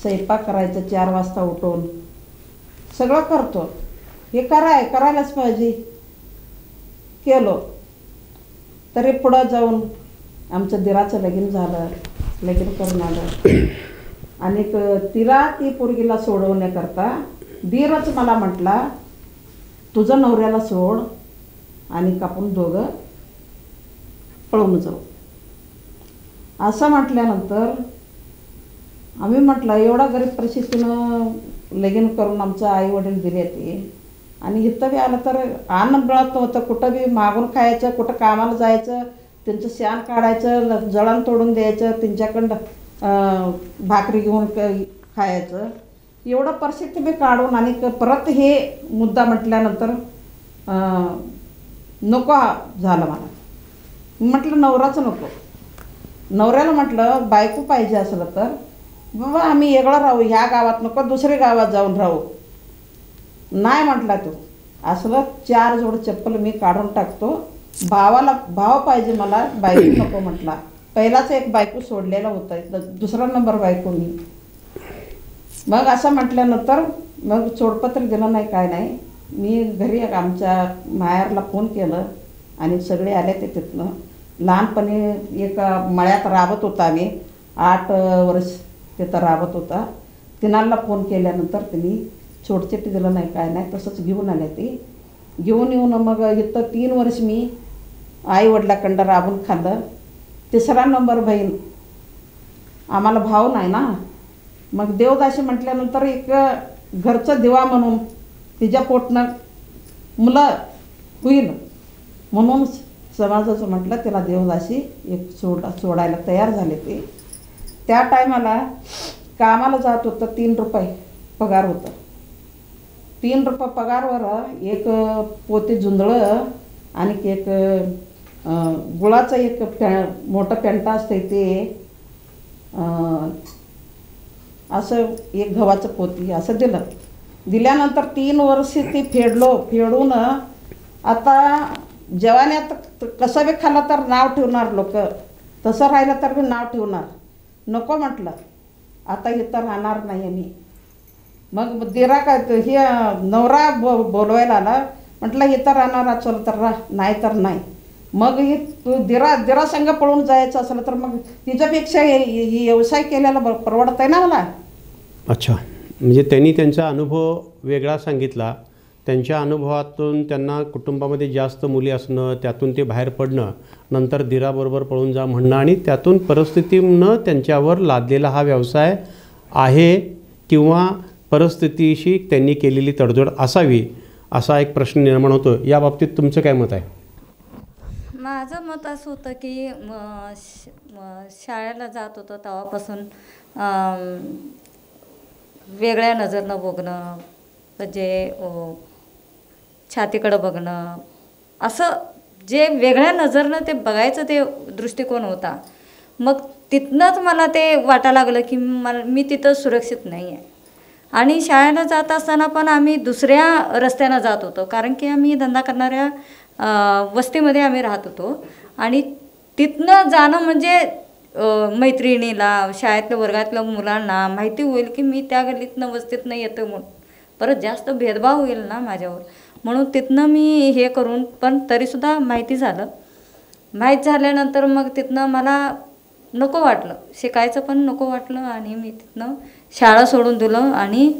स्वयंपाक करायचं 4 वाजता उठून, सगळं करतो. हे करायलाच पाहिजे. केलो. तरी पुढं जाऊन आमचं दिराचं लगीन झालं, लगीन करून आलं. आणि ती पोरगीला सोडवण्याकरता दीरच मला म्हटला, तुझं नवऱ्याला सोड आणि आपण दोघं पळून जाऊ. असं म्हटल्यानंतर आम्ही म्हटलं, एवढा गरीब परिस्थितीनं लगीन करून आमचं आई वडील दिले ते, आणि इथं बी आलं तर अन्न मिळत नव्हतं. कुठं बी मागून खायचं, कुठं कामाला जायचं, त्यांचं शान काढायचं, जळण तोडून द्यायचं, त्यांच्याकडं भाकरी घेऊन खायचं. एवढं परिस्थिती बी काढून आणि परत हे मुद्दा म्हटल्यानंतर नको झालं मला. म्हटलं नवराचं नको. नवऱ्याला म्हटलं बायको पाहिजे असलं तर बाबा आम्ही वेगळं राहू, ह्या गावात नको दुसऱ्या गावात जाऊन राहू. नाही म्हटला तो. असलं 4 जोड चप्पल मी काढून टाकतो. भाव पाहिजे मला, बायको नको म्हटला. पहिलाच एक बायको सोडलेला होता, दुसरा नंबर बायको मी. मग असं म्हटल्यानंतर मग सोडपत्र दिलं नाही, काय नाही. मी घरी आमच्या माहेरला फोन केलं आणि सगळे आले ते तिथनं. लहानपणी एक मळ्यात राबत होता आम्ही, 8 वर्ष तिथं राबत होता. तिनाला फोन केल्यानंतर त्यांनी सोडचिठ्ठी दिलं नाही, काय नाही, तसंच घेऊन आले. ते घेऊन येऊन मग इथं 3 वर्ष मी आई वडिलाकडं राबून खाल्लं. 3रा नंबर बहीण, आम्हाला भाव नाही ना. मग देवदाशी म्हटल्यानंतर एक घरचं दिवा म्हणून तिच्या पोटनं मुलं होईल म्हणून समाजाचं म्हटलं तिला देवदाशी एक सोडायला तयार झाले. ते त्या टायमाला कामाला जात होतं 3 रुपये पगार होतं. 3 रुपये पगारवर एक पोती जुंधळं आणि एक गुळाचं एक मोठं पेंटा असते ते असं एक गव्हाचं पोती असं दिल्यानंतर 3 वर्ष ते फेडून आता जेवण्यात कसं बी खाल्लं तर नाव ठेवणार लोक, तसं राहिलं तर बी नाव ठेवणार. नको म्हटलं, आता इथं राहणार नाही मी. मग दिरा काय हे नवरा बोलवायला आला, म्हटलं इथं राहणार असेल तर राह, नाही तर नाही. मग ही तू दिरा संघ पळून जायचं असेल तर मग तिच्यापेक्षा ही व्यवसाय केलेला परवडत आहे ना मला. अच्छा, म्हणजे त्यांनी त्यांचा अनुभव वेगळा सांगितला. त्यांच्या अनुभवातून त्यांना कुटुंबामध्ये जास्त मुली असणं, त्यातून ते बाहेर पडणं, नंतर दिराबरोबर पळून जा म्हणणं आणि त्यातून परिस्थितीनं त्यांच्यावर लादलेला हा व्यवसाय आहे किंवा परिस्थितीशी त्यांनी केलेली तडजोड असावी असा एक प्रश्न निर्माण होतो. या बाबतीत तुमचं काय मत आहे? माझं मत असं होतं की शाळेला जात होतं तेव्हापासून वेगळ्या नजरनं बघणं, म्हणजे छातीकडं बघणं, असं जे वेगळ्या नजरनं ते बघायचं ते दृष्टिकोन होता. मग तिथनंच मला ते वाटायला लागलं की मी तिथं सुरक्षित नाही आहे. आणि शाळेला जात असताना पण आम्ही दुसऱ्या रस्त्यानं जात होतो, कारण की आम्ही धंदा करणाऱ्या वस्तीमध्ये आम्ही राहत होतो. आणि तिथनं जाणं म्हणजे मैत्रिणीला, शाळेतल्या वर्गातल्या मुलांना माहिती होईल की मी त्या गल्लीतनं वस्तीतनं येतो म्हणून परत जास्त भेदभाव होईल ना माझ्यावर, म्हणून तिथनं मी हे करून, पण तरीसुद्धा माहिती झाल्यानंतर मग तिथनं मला नको वाटलं, शिकायचं पण नको वाटलं आणि मी तिथनं शाळा सोडून दिलं आणि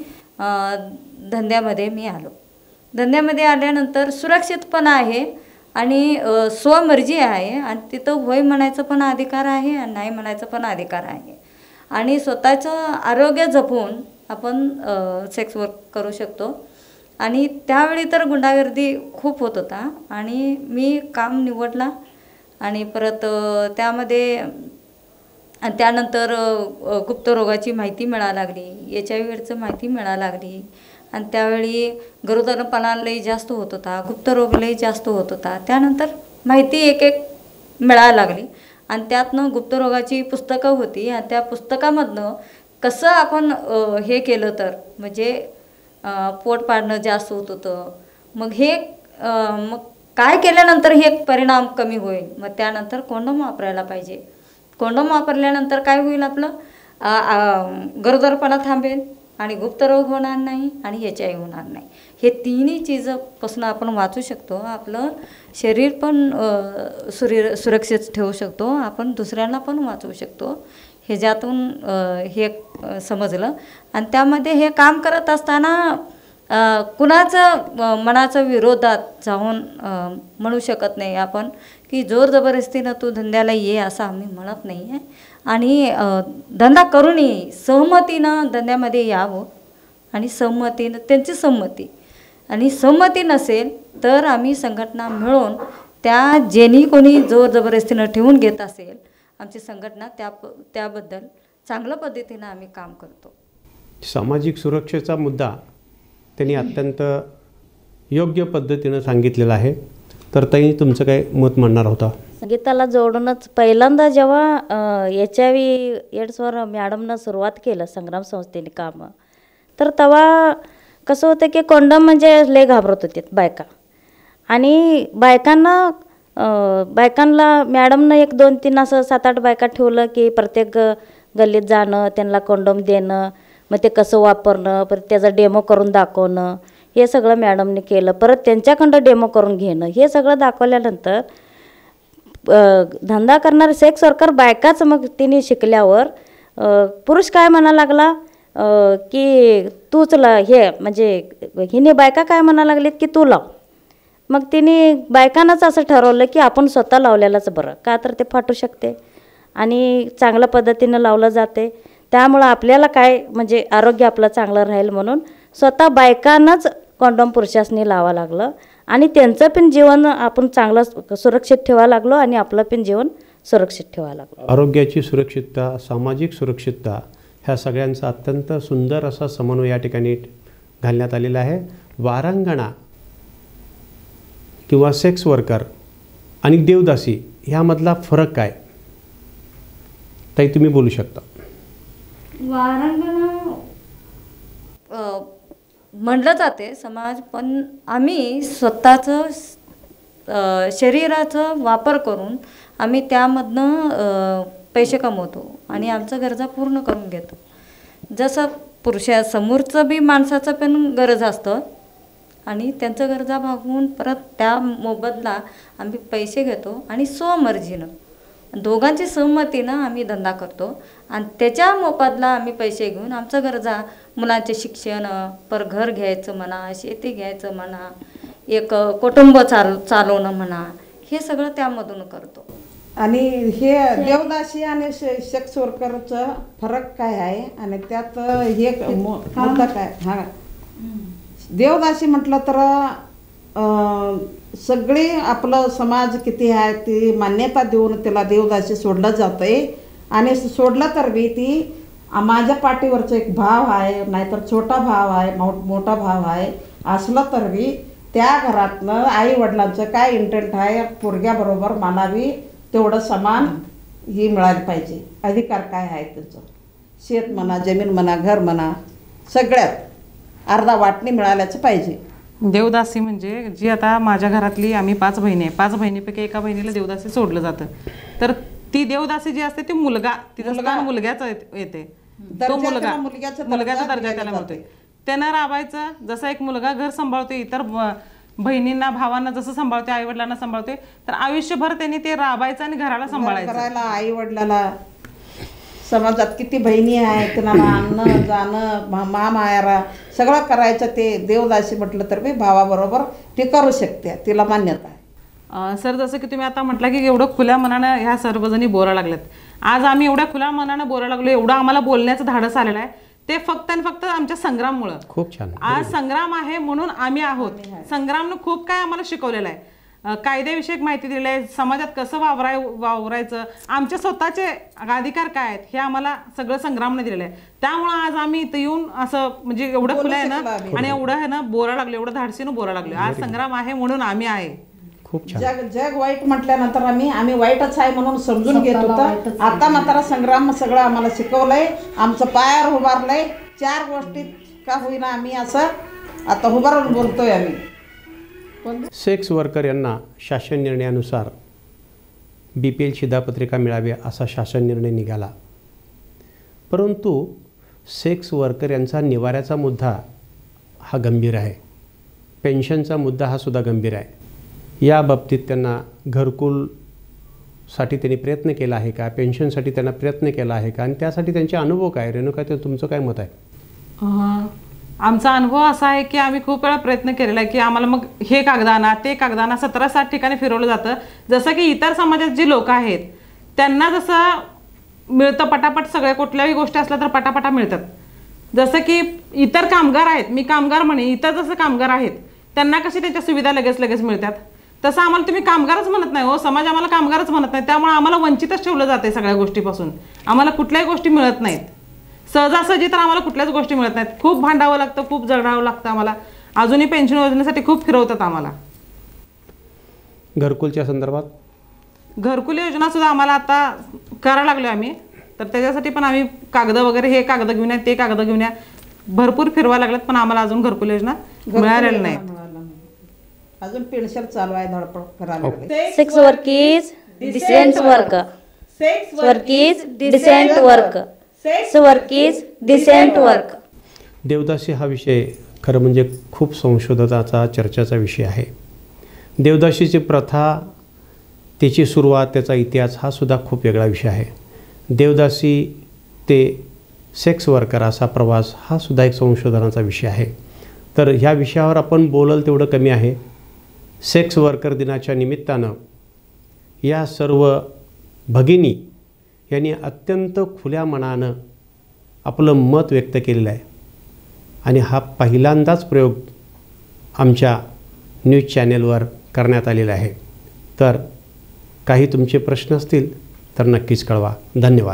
धंद्यामध्ये मी आलो. धंद्यामध्ये आल्यानंतर सुरक्षित पण आहे आणि स्वमर्जी आहे आणि तिथं होय म्हणायचं पण अधिकार आहे आणि नाही म्हणायचं पण अधिकार आहे. आणि स्वतःचं आरोग्य जपून आपण सेक्स वर्क करू शकतो. आणि त्यावेळी तर गुंडागर्दी खूप होत होता आणि मी काम निवडला आणि परत त्यानंतर गुप्तरोगाची माहिती मिळायला लागली, HIV/AIDS माहिती मिळायला लागली. आणि त्यावेळी गरोदरपणा लई जास्त होत होता, गुप्तरोग लई जास्त होत होता. त्यानंतर माहिती एक मिळायला लागली आणि त्यातनं गुप्तरोगाची पुस्तकं होती आणि त्या पुस्तकामधनं कसं आपण हे केलं तर म्हणजे पोट पाडणं जास्त होत होतं. मग मग काय केल्यानंतर हे परिणाम कमी होईल, मग त्यानंतर कोंडोम वापरायला पाहिजे. कोंडोम वापरल्यानंतर काय होईल, आपलं गरोदरपणा थांबेल आणि गुप्तरोग होणार नाही आणि HIV होणार नाही. हे तिन्ही चीजपासून आपण वाचू शकतो. आपलं शरीर पण सुरक्षित ठेवू शकतो, आपण दुसऱ्यांना पण वाचवू शकतो. ह्याच्यातून हे समजलं. आणि त्यामध्ये हे काम करत असताना कुणाचं मनाचं विरोधात जाऊन म्हणू शकत नाही आपण की जोर जबरदस्तीनं तू धंद्याला ये असं आम्ही म्हणत नाही आहे. आणि धंदा करूनही सहमतीनं धंद्यामध्ये यावं आणि सहमतीनं त्यांची संमती आणि संमती नसेल तर आम्ही संघटना मिळून त्या ज्यांनी कोणी जोर जबरदस्तीनं ठेवून घेत असेल आमची संघटना त्याबद्दल चांगल्या पद्धतीनं आम्ही काम करतो. सामाजिक सुरक्षेचा मुद्दा त्यांनी अत्यंत योग्य पद्धतीनं सांगितलेला आहे. तर ताई तुमचं काय मत मांडणार होता? संगीताला जोडूनच पहिल्यांदा जेव्हा HIV/AIDSवर मॅडमनं सुरुवात केलं संग्राम संस्थेने कामं, तर तेव्हा कसं होतं की कोंडम म्हणजे लय घाबरत होते बायका. आणि बायकांना मॅडमनं 1, 2, 3 असं 7-8 बायका ठेवलं की प्रत्येक गल्लीत जाणं, त्यांना कोंडोम देणं, मग ते कसं वापरणं, परत त्याचा डेमो करून दाखवणं, हे सगळं मॅडमने केलं. परत त्यांच्याकडं डेमो करून घेणं, हे सगळं दाखवल्यानंतर धंदा करणारे सेक्स वर्कर बायकाच मग तिने शिकल्यावर पुरुष काय म्हणायला लागला की तूच हे म्हणजे हिने बायका काय म्हणायला लागलीत की तू लाव. मग तिने बायकांनाच असं ठरवलं की आपण स्वतः लावलेलंच बरं, का तर ते फाटू शकते आणि चांगल्या पद्धतीनं लावलं जाते. त्यामुळं आपल्याला काय म्हणजे आरोग्य आपलं चांगलं राहील म्हणून स्वतः बायकांनाच कॉन्डोम पुरुषांनी लावावं लागलं आणि त्यांचं पण जीवन आपण चांगलं सुरक्षित ठेवायला लागलो आणि आपलं पण जीवन सुरक्षित ठेवायला लागलो. आरोग्याची सुरक्षितता, सामाजिक सुरक्षितता ह्या सगळ्यांचा अत्यंत सुंदर असा समन्वय या ठिकाणी घालण्यात आलेला आहे. वारांगणा किंवा सेक्स वर्कर आणि देवदासी ह्यामधला फरक काय, ताई तुम्ही बोलू शकता. वारांगणा म्हणलं जाते समाज, पण आम्ही स्वतःचं शरीराचा वापर करून आम्ही त्यामधनं पैसे कमवतो आणि आमच्या गरजा पूर्ण करून घेतो. जसं पुरुषासमोरचं बी माणसाचं पण गरज असतं आणि त्यांचं गरजा भागवून परत त्या मोबदला आम्ही पैसे घेतो आणि स्वमर्जीनं दोघांची सहमतीनं आम्ही धंदा करतो आणि त्याच्या मोबदला आम्ही पैसे घेऊन आमच्या गरजा, मुलांचे शिक्षण, पर घर घ्यायचं म्हणा, शेती घ्यायचं म्हणा, एक कुटुंब चालवणं म्हणा, हे सगळं त्यामधून करतो. आणि हे देवदासी आणि सेक्स वर्करचं फरक काय आहे आणि त्यात हे मुद्दा काय. हां, देवदासी म्हटलं तर सगळे आपलं समाज किती आहे ती मान्यता देऊन त्याला देवदासी सोडलं जातं आहे. आणि सोडलं तर बी ती माझ्या पाठीवरचा एक भाव आहे, नाहीतर छोटा भाव आहे, मोठा भाव आहे, असलं तर बी त्या घरातनं आई वडिलांचं काय इंटेंट आहे, पोरग्याबरोबर मला बी तेवढं समान ही मिळाली पाहिजे. अधिकार काय आहे त्याचं, शेत म्हणा, जमीन म्हणा, घर म्हणा, सगळ्यात अर्धा वाटणी मिळाल्याचं पाहिजे. देवदासी म्हणजे जी आता माझ्या घरातली आम्ही 5 बहिणी आहे, 5 बहिणीपैकी एका बहिणीला देवदासी सोडलं जातं. तर ती देवदासी जी असते ती मुलग्याचा येते. तो मुलग्याचा दर्जा त्याला मिळतोय. त्यानं राबायचं, जसा एक मुलगा घर सांभाळतोय, इतर बहिणींना भावांना जसं सांभाळते, आई वडिलांना सांभाळते, तर आयुष्यभर त्यांनी ते राबायचं आणि घराला सांभाळायचं. करायला आई वडिलाला समाजात किती बहिणी आहेत त्यांना आणणं जाणं मामायारा सगळं करायचं. ते देवदासी म्हटलं तर मी भावाबरोबर ती करू शकते, तिला मान्यता आहे. सर, जसं की तुम्ही आता म्हटलं की एवढं खुल्या मनानं ह्या सर्वजणी बोलायला लागल्यात. आज आम्ही एवढ्या खुल्या मनानं बोलायला लागलो, एवढं आम्हाला बोलण्याचं धाडस आलेलं आहे, ते फक्त आणि फक्त आमच्या संग्राममुळं. खूप छान. आज संग्राम आहे म्हणून आम्ही आहोत. संग्रामनं खूप काय आम्हाला शिकवलेलं आहे, कायद्याविषयक माहिती दिली आहे, समाजात कसं वावरायचं, आमचे स्वतःचे अधिकार काय आहेत हे आम्हाला सगळं संग्रामने दिलेलं आहे. त्यामुळं आज आम्ही इथं येऊन असं म्हणजे एवढं खुलं आहे ना आणि एवढं आहे ना बोलायला लागलो, एवढं धाडसीनं बोलायला लागलो. आज संग्राम आहे म्हणून आम्ही आहे. खूप छान. जग वाईट म्हटल्यानंतर आम्ही वाईटच आहे म्हणून समजून घेत होतं. आता मात्र संग्राम सगळं आम्हाला शिकवलंय, आमचं पायावर उभारलंय. 4 गोष्टीत का होईना आम्ही असं आता उभारून बोलतोय आम्ही. सेक्स वर्कर यांना शासन निर्णयानुसार BPL शिधापत्रिका मिळावी असा शासन निर्णय निघाला. परंतु सेक्स वर्कर यांचा निवाऱ्याचा मुद्दा हा गंभीर आहे, पेन्शनचा मुद्दा हा सुद्धा गंभीर आहे. या बाबतीत त्यांना घरकुलसाठी त्यांनी प्रयत्न केला आहे का, पेन्शनसाठी त्यांना प्रयत्न केला आहे का, आणि त्यासाठी त्यांचे अनुभव काय. रेणुका, ते तुमचं काय मत आहे? आमचा अनुभव असा आहे की आम्ही खूप वेळा प्रयत्न केलेला आहे की आम्हाला मग हे कागदाना ते कागदाना 17-7 ठिकाणी फिरवलं जातं. जसं की इतर समाजात जी लोक आहेत त्यांना जसं मिळतं पटापट, सगळ्या कुठल्याही गोष्टी असल्या तर पटापटा मिळतात. जसं की इतर कामगार आहेत, मी कामगार म्हणे, इतर जसं कामगार आहेत त्यांना कशी त्यांच्या सुविधा लगेच मिळतात, तसं आम्हाला तुम्ही कामगारच म्हणत नाही हो, समाज आम्हाला कामगारच म्हणत नाही. त्यामुळे आम्हाला वंचितच ठेवलं जाते सगळ्या गोष्टीपासून. आम्हाला कुठल्याही गोष्टी मिळत नाहीत सहजासहजी, तर आम्हाला कुठल्याच गोष्टी मिळत नाहीत. खूप भांडावं लागतं, खूप जगडावं लागतं आम्हाला. अजूनही पेन्शन योजनेसाठी खूप फिरवतात आम्हाला. घरकुलच्या संदर्भात घरकुल योजना सुद्धा आम्हाला आता करायला लागलो आम्ही, तर त्याच्यासाठी पण आम्ही कागद वगैरे हे कागद घेऊन या, ते कागद घेऊन या, भरपूर फिरवा लागल्यात, पण आम्हाला अजून घरकुल योजना मिळालेली नाही. अजून पेन्शन चालू आहे, धडपड करायला लागले. Sex work is decent work. Sex work is decent work. Sex work is decent work. Devadasi हा विषय खरं म्हणजे खूप संशोधनाचा, चर्चेचा विषय आहे. देवदासीची प्रथा, त्याची सुरुवात, त्याचा इतिहास हा सुद्धा खूप वेगळा विषय आहे. देवदासी ते सेक्स वर्कर असा प्रवास हा सुद्धा एक संशोधनाचा विषय आहे. तर ह्या विषयावर आपण बोलल तेवढं कमी आहे. सेक्स वर्कर दिनाच्या निमित्तानं या सर्व भगिनी यांनी अत्यंत खुल्या मनानं आपलं मत व्यक्त केलेलं आहे आणि हा पहिल्यांदाच प्रयोग आमच्या न्यूज चॅनेलवर करण्यात आलेला आहे. तर काही तुमचे प्रश्न असतील तर नक्कीच कळवा. धन्यवाद.